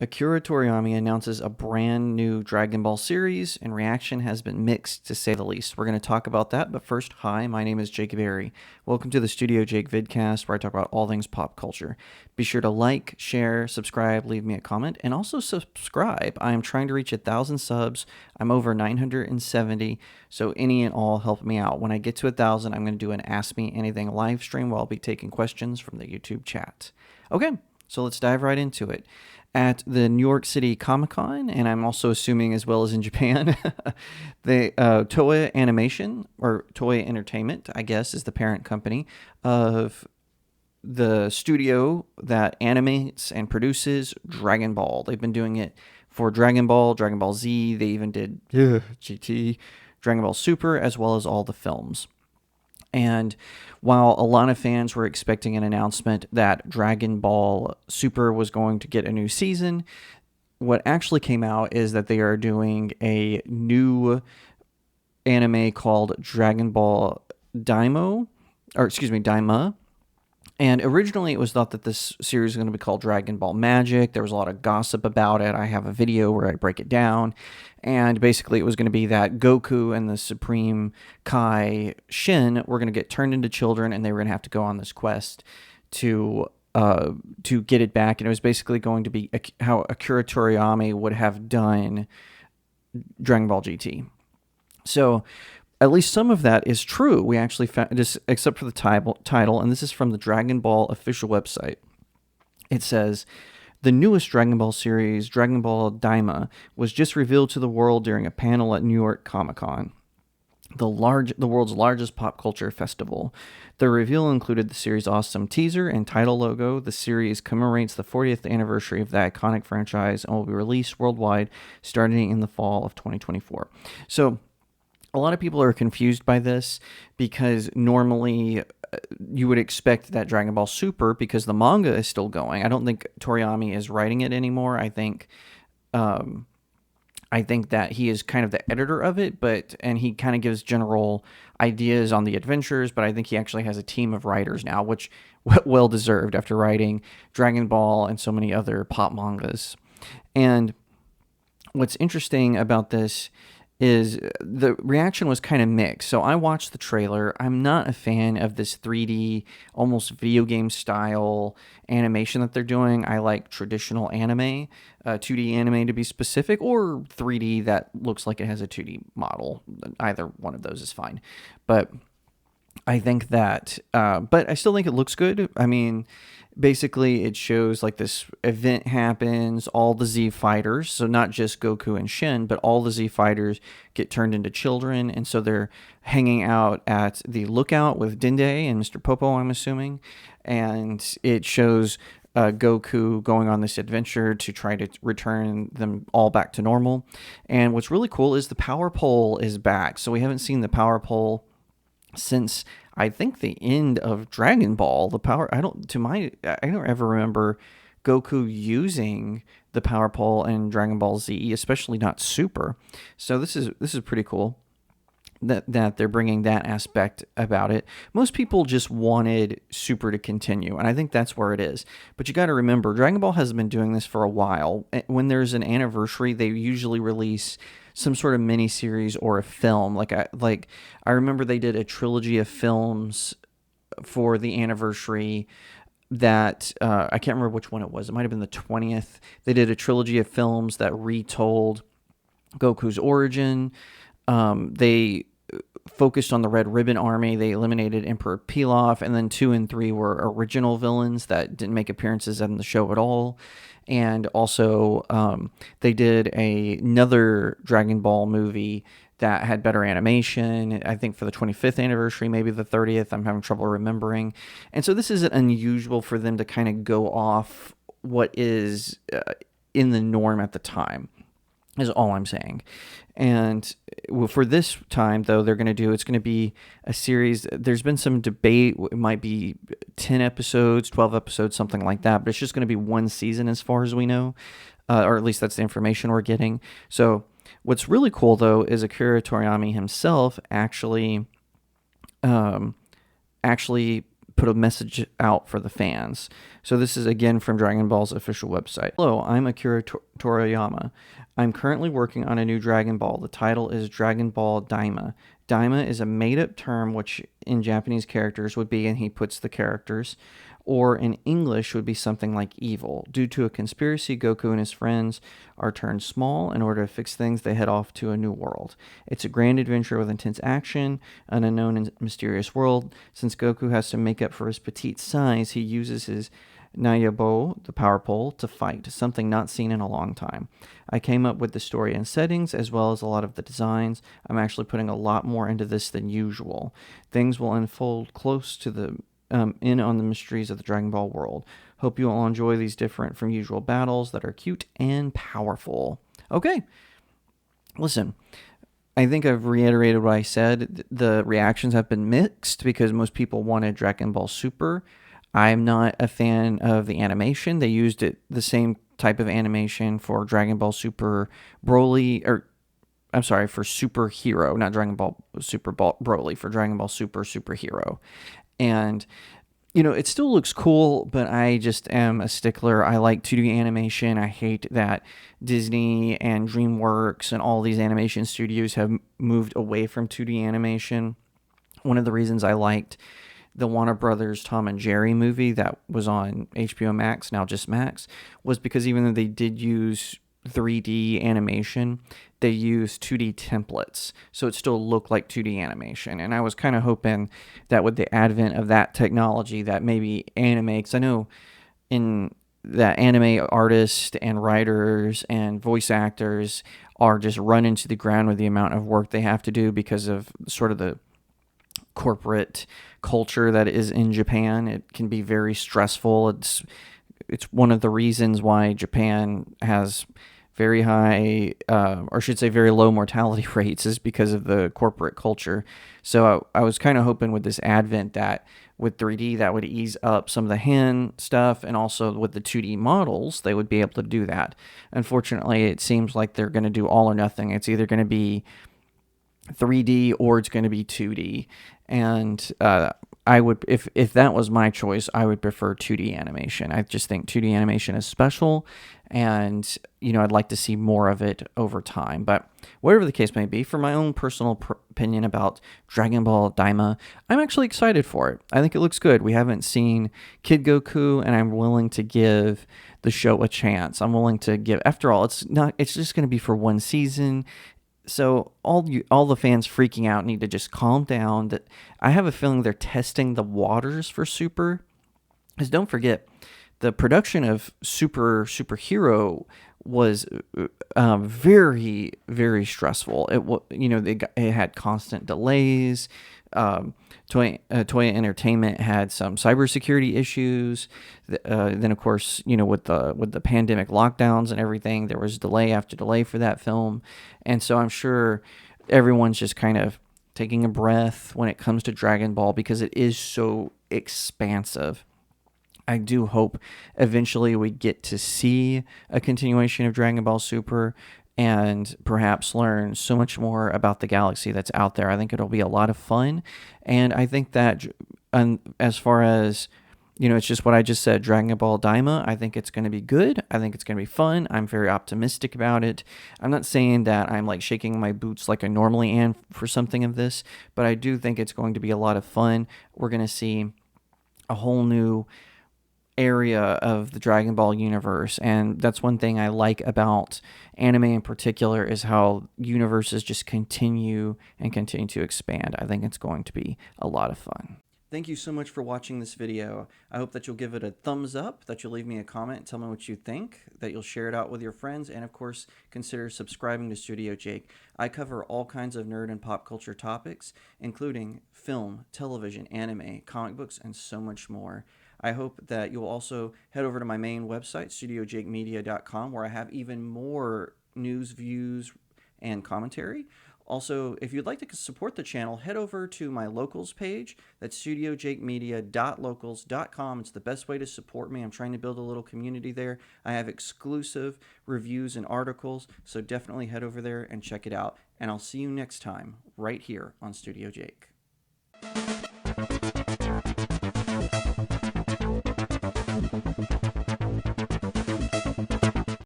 Akira Toriyama announces a brand new Dragon Ball series, and reaction has been mixed to say the least. We're going to talk about that, but first, hi, my name is Jake Berry. Welcome to the StudioJake vidcast, where I talk about all things pop culture. Be sure to like, share, subscribe, leave me a comment, and also subscribe. I am trying to reach 1,000 subs. I'm over 970, so any and all help me out. When I get to 1,000, I'm going to do an Ask Me Anything live stream where I'll be taking questions from the YouTube chat. Okay, so let's dive right into it. At the New York City Comic Con, and I'm also assuming as well as in Japan, the Toei Animation, or Toei Entertainment, I guess, is the parent company of the studio that animates and produces Dragon Ball. They've been doing it for Dragon Ball, Dragon Ball Z. They even did GT, Dragon Ball Super, as well as all the films. And while a lot of fans were expecting an announcement that Dragon Ball Super was going to get a new season, what actually came out is that they are doing a new anime called Dragon Ball Daima. And originally it was thought that this series was going to be called Dragon Ball Magic. There was a lot of gossip about it. I have a video where I break it down. And basically it was going to be that Goku and the Supreme Kai Shin were going to get turned into children, and they were going to have to go on this quest to get it back. And it was basically going to be how Akira Toriyama would have done Dragon Ball GT. So at least some of that is true. We actually found, just except for the title, and this is from the Dragon Ball official website. It says, the newest Dragon Ball series, Dragon Ball Daima, was just revealed to the world during a panel at New York Comic Con, the world's largest pop culture festival. The reveal included the series' awesome teaser and title logo. The series commemorates the 40th anniversary of the iconic franchise and will be released worldwide starting in the fall of 2024. So a lot of people are confused by this because normally you would expect that Dragon Ball Super, because the manga is still going. I don't think Toriyama is writing it anymore. I think that he is kind of the editor of it, and he kind of gives general ideas on the adventures, but I think he actually has a team of writers now, which well deserved after writing Dragon Ball and so many other pop mangas. And what's interesting about this is the reaction was kind of mixed. So I watched the trailer. I'm not a fan of this 3D, almost video game style animation that they're doing. I like traditional anime, 2D anime to be specific, or 3D that looks like it has a 2D model. Either one of those is fine. But I think that, but I still think it looks good. I mean, basically it shows like this event happens, all the Z fighters, so not just Goku and Shin, but all the Z fighters get turned into children, and so they're hanging out at the lookout with Dende and Mr. Popo, I'm assuming, and it shows Goku going on this adventure to try to return them all back to normal. And what's really cool is the power pole is back. So we haven't seen the power pole since I think the end of Dragon Ball. I don't ever remember Goku using the power pole in Dragon Ball Z, especially not Super. So this is pretty cool that they're bringing that aspect about it. Most people just wanted Super to continue, and I think that's where it is. But you got to remember, Dragon Ball has been doing this for a while. When there's an anniversary, they usually release some sort of mini series or a film. I remember they did a trilogy of films for the anniversary that I can't remember which one it was. It might have been the 20th. They did a trilogy of films that retold Goku's origin. They focused on the Red Ribbon Army. They eliminated Emperor Pilaf, and then 2 and 3 were original villains that didn't make appearances in the show at all. And also, they did another Dragon Ball movie that had better animation, I think for the 25th anniversary, maybe the 30th. I'm having trouble remembering. And so this isn't unusual for them to kind of go off what is in the norm at the time, is all I'm saying. And for this time, though, it's going to be a series. There's been some debate. It might be 10 episodes, 12 episodes, something like that. But it's just going to be one season as far as we know, or at least that's the information we're getting. So what's really cool, though, is Akira Toriyama himself actually put a message out for the fans. So this is again from Dragon Ball's official website. Hello, I'm Akira Toriyama. I'm currently working on a new Dragon Ball. The title is Dragon Ball Daima. Daima is a made-up term which in Japanese characters would be, and he puts the characters, or in English would be something like evil. Due to a conspiracy, Goku and his friends are turned small. In order to fix things, they head off to a new world. It's a grand adventure with intense action, an unknown and mysterious world. Since Goku has to make up for his petite size, he uses his Nayabo, the power pole, to fight, something not seen in a long time. I came up with the story and settings, as well as a lot of the designs. I'm actually putting a lot more into this than usual. Things will unfold close to the in on the mysteries of the Dragon Ball world. Hope you all enjoy these different from usual battles that are cute and powerful. Okay, listen, I think I've reiterated what I said. The reactions have been mixed because most people wanted Dragon Ball Super. I'm not a fan of the animation. They used the same type of animation for Dragon Ball Super Broly, or I'm sorry, for Super Hero, not Dragon Ball Super Broly, for Dragon Ball Super Hero. And, it still looks cool, but I just am a stickler. I like 2D animation. I hate that Disney and DreamWorks and all these animation studios have moved away from 2D animation. One of the reasons I liked the Warner Brothers Tom and Jerry movie that was on HBO Max, now just Max, was because even though they did use 3D animation, they used 2D templates, so it still looked like 2D animation. And I was kind of hoping that with the advent of that technology, that maybe anime, because I know in that anime artists and writers and voice actors are just run into the ground with the amount of work they have to do because of sort of the corporate culture that is in Japan. It can be very stressful. It's one of the reasons why Japan has very high, or I should say very low mortality rates, is because of the corporate culture. So I was kind of hoping with this advent that with 3D that would ease up some of the hand stuff, and also with the 2D models, they would be able to do that. Unfortunately, it seems like they're going to do all or nothing. It's either going to be 3D or it's going to be 2D. And I would, if that was my choice, I would prefer 2D animation. I just think 2D animation is special, and I'd like to see more of it over time. But whatever the case may be, for my own personal opinion about Dragon Ball Daima, I'm actually excited for it. I think it looks good. We haven't seen Kid Goku, and I'm willing to give the show a chance. I'm willing to give. After all, it's just going to be for one season. So all the fans freaking out need to just calm down. That I have a feeling they're testing the waters for Super. Because don't forget, the production of Superhero was very, very stressful. It had constant delays. Toei Entertainment had some cybersecurity issues. Then, of course, with the pandemic lockdowns and everything, there was delay after delay for that film. And so I'm sure everyone's just kind of taking a breath when it comes to Dragon Ball because it is so expansive. I do hope eventually we get to see a continuation of Dragon Ball Super and perhaps learn so much more about the galaxy that's out there. I think it'll be a lot of fun. And I think that as far as, it's just what I just said, Dragon Ball Daima, I think it's going to be good. I think it's going to be fun. I'm very optimistic about it. I'm not saying that I'm like shaking my boots like I normally am for something of this, but I do think it's going to be a lot of fun. We're going to see a whole new area of the Dragon Ball universe, and that's one thing I like about anime in particular, is how universes just continue to expand. I think it's going to be a lot of fun. Thank you so much for watching this video. I hope that you'll give it a thumbs up, that you'll leave me a comment, tell me what you think, that you'll share it out with your friends, and of course, consider subscribing to StudioJake. I cover all kinds of nerd and pop culture topics, including film, television, anime, comic books, and so much more. I hope that you'll also head over to my main website, StudioJakeMedia.com, where I have even more news, views, and commentary. Also, if you'd like to support the channel, head over to my locals page. That's StudioJakeMedia.locals.com. It's the best way to support me. I'm trying to build a little community there. I have exclusive reviews and articles, so definitely head over there and check it out. And I'll see you next time, right here on Studio Jake.